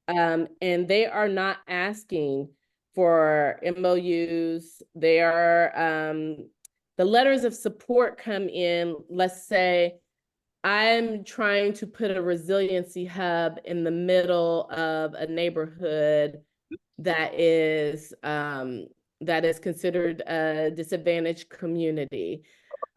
And they are not asking for MOUs. They are, the letters of support come in, let's say, I'm trying to put a resiliency hub in the middle of a neighborhood that is considered a disadvantaged community.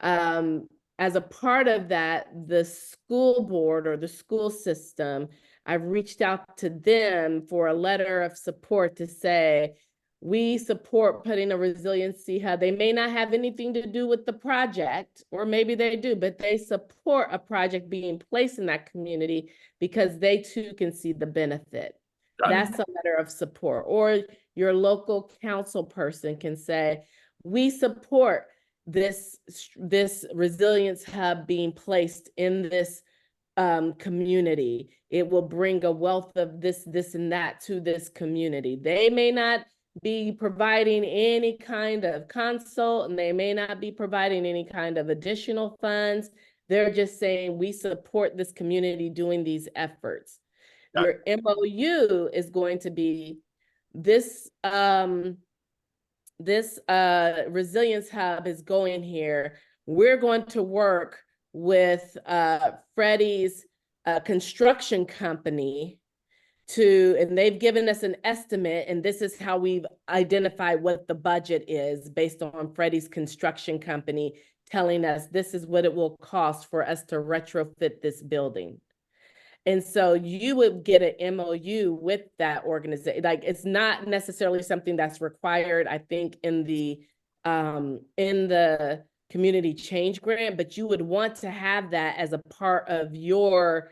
As a part of that, the school board or the school system, I've reached out to them for a letter of support to say, we support putting a resiliency hub. They may not have anything to do with the project, or maybe they do, but they support a project being placed in that community because they too can see the benefit. That's a letter of support. Or your local council person can say, we support this resilience hub being placed in this community. It will bring a wealth of this and that to this community. They may not be providing any kind of consult, and they may not be providing any kind of additional funds. They're just saying, we support this community doing these efforts. Your MOU is going to be this, resilience hub is going here. We're going to work with Freddie's construction company and they've given us an estimate, and this is how we've identified what the budget is based on Freddie's construction company telling us this is what it will cost for us to retrofit this building. And so you would get an MOU with that organization. Like, it's not necessarily something that's required, I think, in the community change grant, but you would want to have that as a part of your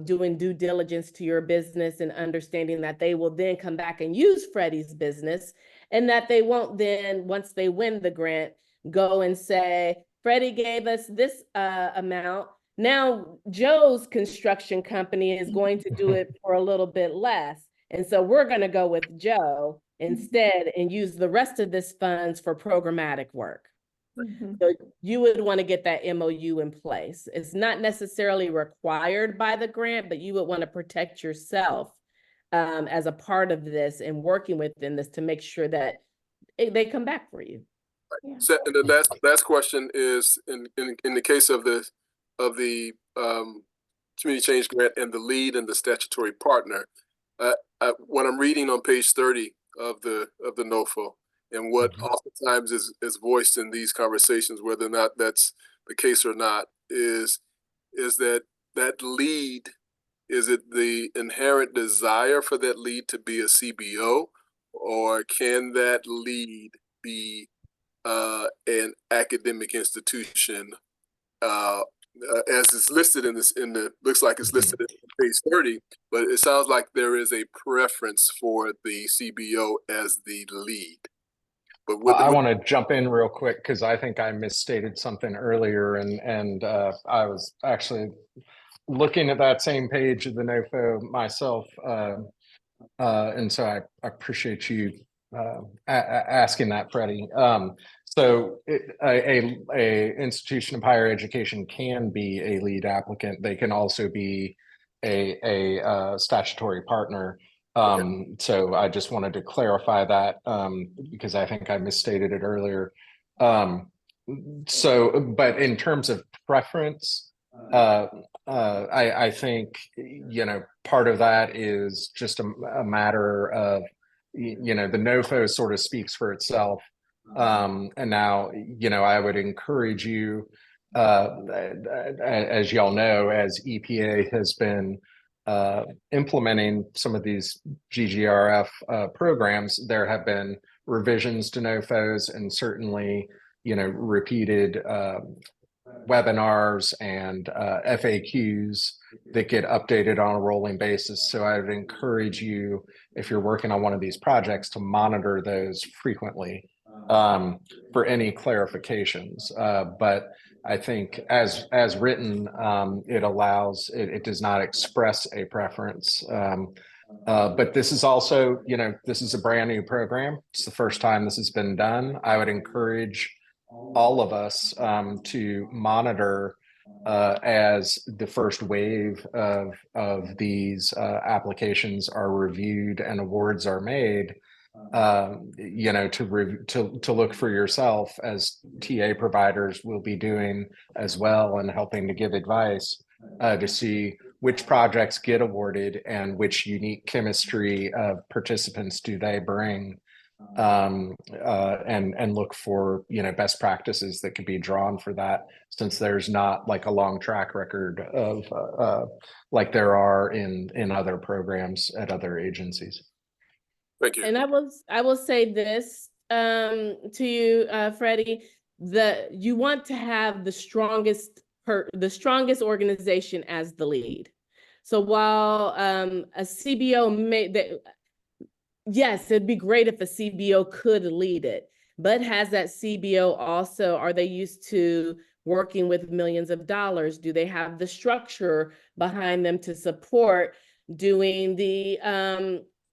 doing due diligence to your business, and understanding that they will then come back and use Freddie's business, and that they won't then, once they win the grant, go and say, Freddie gave us this amount. Now Joe's construction company is going to do it for a little bit less. And so we're going to go with Joe instead and use the rest of this funds for programmatic work. Mm-hmm. So you would want to get that MOU in place. It's not necessarily required by the grant, but you would want to protect yourself as a part of this and working within this to make sure that they come back for you.
Yeah. So, and the last question is, in the case of the community change grant and the lead and the statutory partner, what I'm reading on page 30 of the NOFO, and what oftentimes is voiced in these conversations, whether or not that's the case or not, is that that lead, is it the inherent desire for that lead to be a CBO, or can that lead be an academic institution, as it's listed in looks like it's listed in page 30, but it sounds like there is a preference for the CBO as the lead. But
I want to jump in real quick because I think I misstated something earlier, and I was actually looking at that same page of the NOFO myself, and so I appreciate you asking that, Freddie. So a institution of higher education can be a lead applicant. They can also be a statutory partner. So I just wanted to clarify that because I think I misstated it earlier. But in terms of preference, I think, you know, part of that is just a matter of, you know, the NOFO sort of speaks for itself. And now, you know, I would encourage you, as y'all know, as EPA has been implementing some of these GGRF programs, there have been revisions to NOFOs and certainly, you know, repeated webinars and FAQs that get updated on a rolling basis. So I would encourage you, if you're working on one of these projects, to monitor those frequently for any clarifications. But I think as written, it does not express a preference. But this is also, you know, this is a brand new program. It's the first time this has been done. I would encourage all of us to monitor as the first wave of these applications are reviewed and awards are made, you know, to look for yourself, as TA providers will be doing as well, and helping to give advice to see which projects get awarded and which unique chemistry of participants do they bring, and look for, you know, best practices that could be drawn for that, since there's not like a long track record of like there are in other programs at other agencies.
Thank you.
And I will say this to you, Freddie, you want to have the strongest organization as the lead. So while a CBO yes, it'd be great if a CBO could lead it, but has that CBO also, are they used to working with millions of dollars? Do they have the structure behind them to support doing the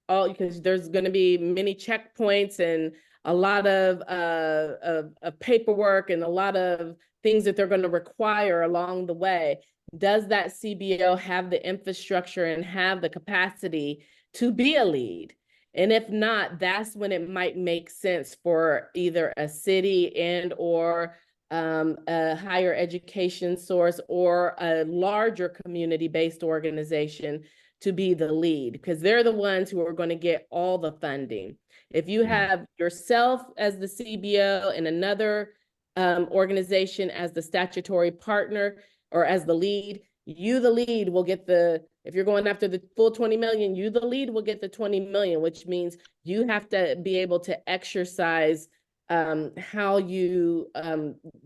because there's going to be many checkpoints and a lot of paperwork and a lot of things that they're going to require along the way. Does that CBO have the infrastructure and have the capacity to be a lead? And if not, that's when it might make sense for either a city and or a higher education source or a larger community-based organization to be the lead, because they're the ones who are going to get all the funding. If you have yourself as the CBO and another organization as the statutory partner or as the lead, you, the lead, will get if you're going after the full 20 million, you, the lead, will get the 20 million, which means you have to be able to exercise how you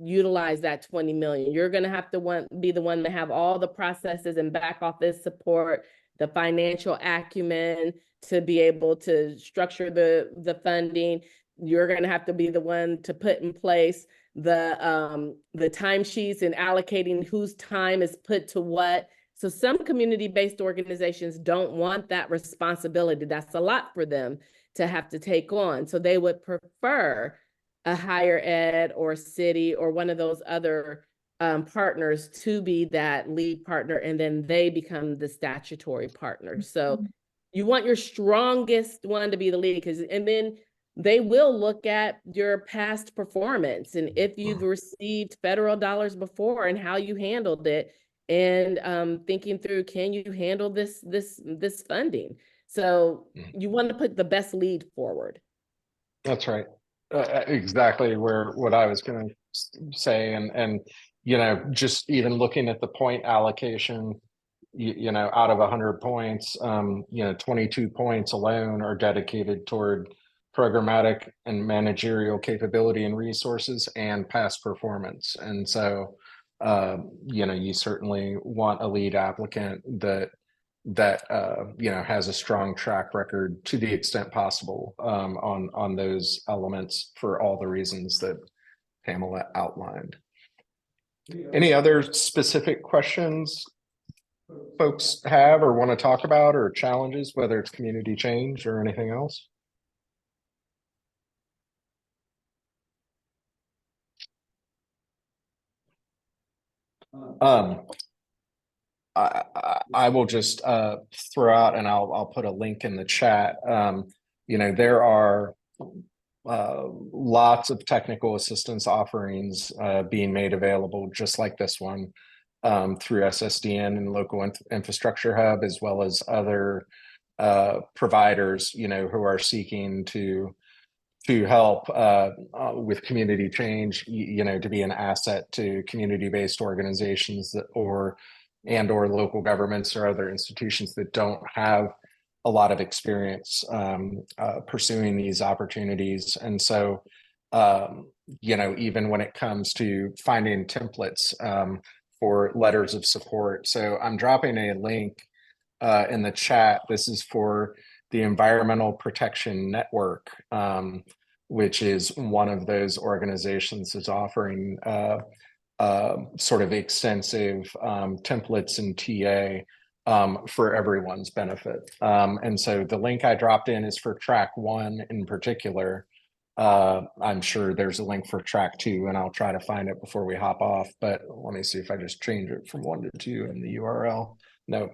utilize that 20 million. You're going to have to be the one to have all the processes and back office support, the financial acumen to be able to structure the funding. You're going to have to be the one to put in place the timesheets and allocating whose time is put to what. So some community-based organizations don't want that responsibility. That's a lot for them to have to take on. So they would prefer a higher ed or city or one of those other partners to be that lead partner, and then they become the statutory partner. So you want your strongest one to be the lead, and then they will look at your past performance and if you've received federal dollars before and how you handled it, and thinking through, can you handle this funding? So you want to put the best lead forward.
That's right. Exactly what I was going to say, and just even looking at the point allocation, out of 100 points, 22 points alone are dedicated toward programmatic and managerial capability and resources and past performance. And so, you certainly want a lead applicant that has a strong track record to the extent possible on those elements for all the reasons that Pamela outlined. Any other specific questions folks have or want to talk about, or challenges, whether it's community change or anything else? I will just throw out, and I'll put a link in the chat. There are lots of technical assistance offerings being made available, just like this one, through SSDN and local infrastructure hub, as well as other providers, who are seeking to help with community change, to be an asset to community-based organizations that or local governments or other institutions that don't have a lot of experience pursuing these opportunities. And so, even when it comes to finding templates for letters of support. So I'm dropping a link in the chat. This is for the Environmental Protection Network, which is one of those organizations that's offering sort of extensive templates and TA for everyone's benefit. And so the link I dropped in is for track 1 in particular. I'm sure there's a link for track 2, and I'll try to find it before we hop off, but let me see if I just change it from 1 to 2 in the URL. No,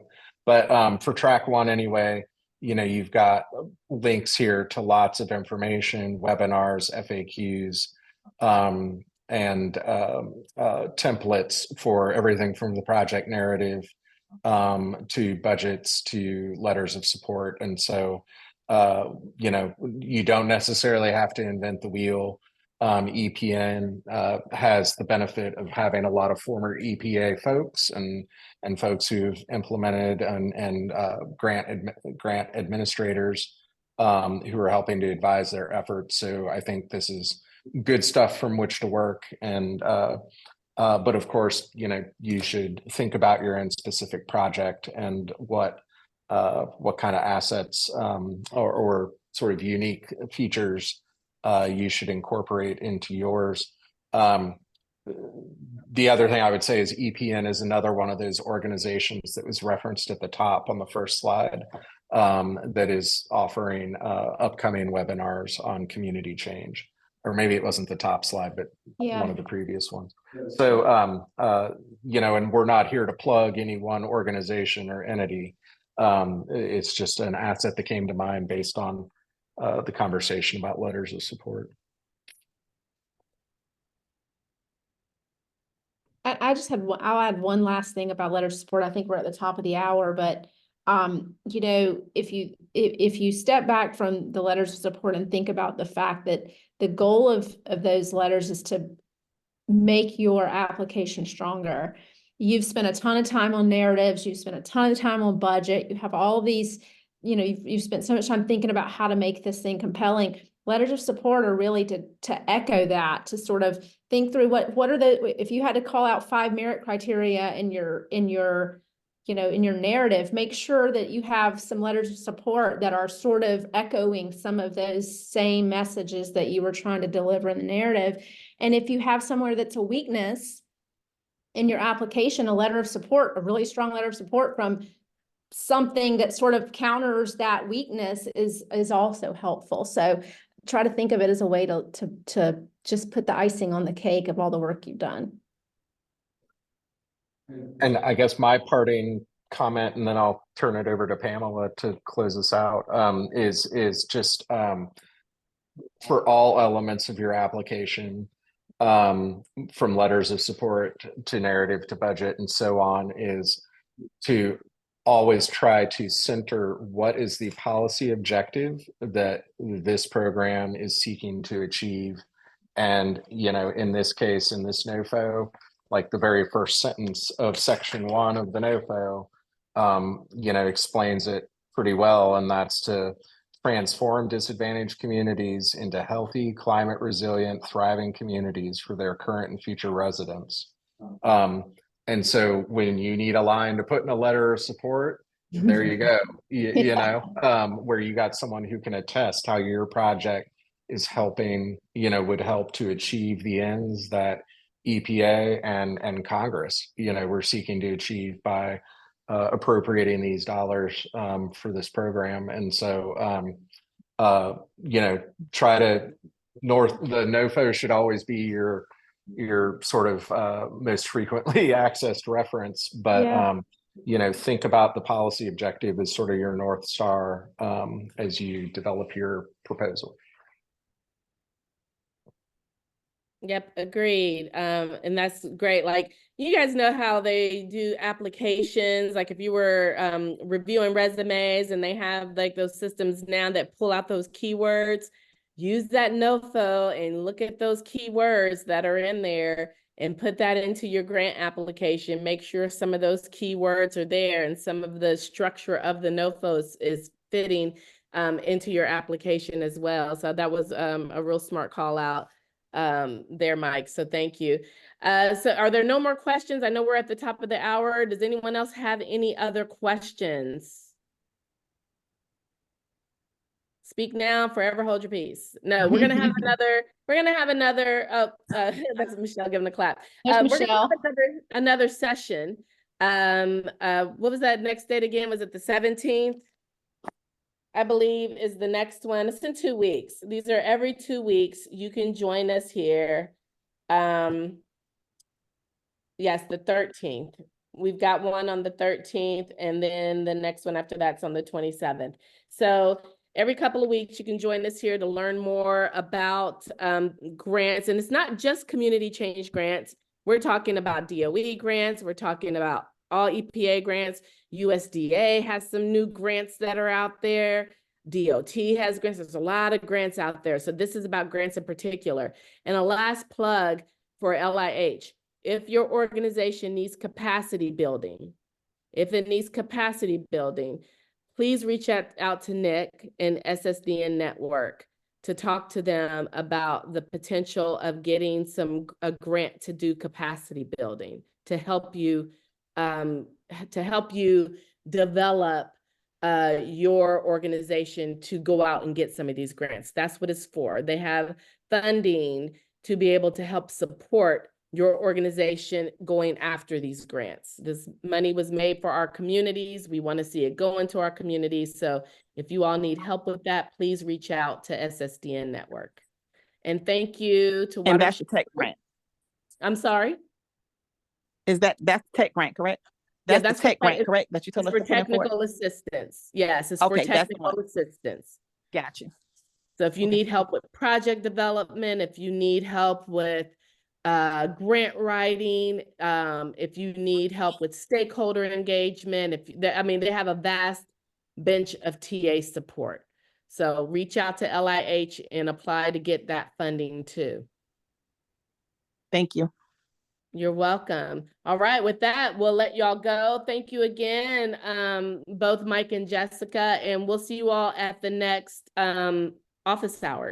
but for track 1 anyway, you've got links here to lots of information, webinars, FAQs, and templates for everything from the project narrative to budgets to letters of support. And so, you don't necessarily have to invent the wheel. EPN has the benefit of having a lot of former EPA folks and folks who've implemented and grant administrators who are helping to advise their efforts. So I think this is good stuff from which to work. And but of course, you should think about your own specific project and what kind of assets or sort of unique features you should incorporate into yours. The other thing I would say is EPN is another one of those organizations that was referenced at the top on the first slide that is offering upcoming webinars on community change. Or maybe it wasn't the top slide, but one of the previous ones. So, and we're not here to plug any one organization or entity. It's just an asset that came to mind based on the conversation about letters of support.
I just had I'll add one last thing about letters of support. I think we're at the top of the hour, but if you step back from the letters of support and think about the fact that the goal of those letters is to make your application stronger. You've spent a ton of time on narratives, you've spent a ton of time on budget, you have all these, you've spent so much time thinking about how to make this thing compelling. Letters of support are really to echo that, to sort of think through what are if you had to call out 5 merit criteria in your narrative, make sure that you have some letters of support that are sort of echoing some of those same messages that you were trying to deliver in the narrative. And if you have somewhere that's a weakness in your application, a letter of support, a really strong letter of support from something that sort of counters that weakness is also helpful. So try to think of it as a way to just put the icing on the cake of all the work you've done.
And I guess my parting comment, and then I'll turn it over to Pamela to close us out, is just for all elements of your application, from letters of support to narrative to budget and so on, is to always try to center what is the policy objective that this program is seeking to achieve. And, in this case, in this NOFO, like the very first sentence of section 1 of the NOFO, you know, explains it pretty well. And that's to transform disadvantaged communities into healthy, climate resilient, thriving communities for their current and future residents. And so when you need a line to put in a letter of support, there you go. You know, where you got someone who can attest how your project is helping, you know, would help to achieve the ends that EPA and Congress, you know, we're seeking to achieve by appropriating these dollars for this program. And so, you know, try to the NOFO should always be your sort of most frequently accessed reference, but you know, think about the policy objective as sort of your North Star as you develop your proposal.
Yep, agreed. And that's great. Like, you guys know how they do applications. Like, if you were reviewing resumes and they have like those systems now that pull out those keywords, use that NOFO and look at those keywords that are in there and put that into your grant application. Make sure some of those keywords are there and some of the structure of the NOFO is fitting into your application as well. So that was a real smart call out there, Mike. So thank you. So are there no more questions? I know we're at the top of the hour. Does anyone else have any other questions? Speak now, forever hold your peace. No, we're gonna have another, that's Michelle giving the clap.
There's
We're gonna
Michelle.
have another session. What was that next date again? Was it the 17th? I believe is the next one. It's in 2 weeks. These are every 2 weeks. You can join us here. Yes, the 13th. We've got one on the 13th, and then the next one after that's on the 27th. So every couple of weeks, you can join us here to learn more about grants. And it's not just community change grants. We're talking about DOE grants. We're talking about all EPA grants. USDA has some new grants that are out there. DOT has grants. There's a lot of grants out there. So this is about grants in particular. And a last plug for LIH. If your organization needs capacity building, please reach out to Nick and SSDN Network to talk to them about the potential of getting a grant to do capacity building to help you develop your organization to go out and get some of these grants. That's what it's for. They have funding to be able to help support your organization going after these grants. This money was made for our communities. We want to see it go into our communities. So if you all need help with that, please reach out to SSDN Network. And thank you to
And that's the tech grant.
I'm sorry?
That's tech grant, correct?
Yeah,
That's the tech grant, correct? That you told us
for
to put in for it?
technical assistance. Yes, it's for
Okay, that's the
technical
one.
assistance.
Got you.
So if you
Okay.
need help with project development, if you need help with grant writing, if you need help with stakeholder engagement, they have a vast bench of TA support. So reach out to LIH and apply to get that funding too.
Thank you.
You're welcome. All right, with that, we'll let y'all go. Thank you again, both Mike and Jessica, and we'll see you all at the next office hours.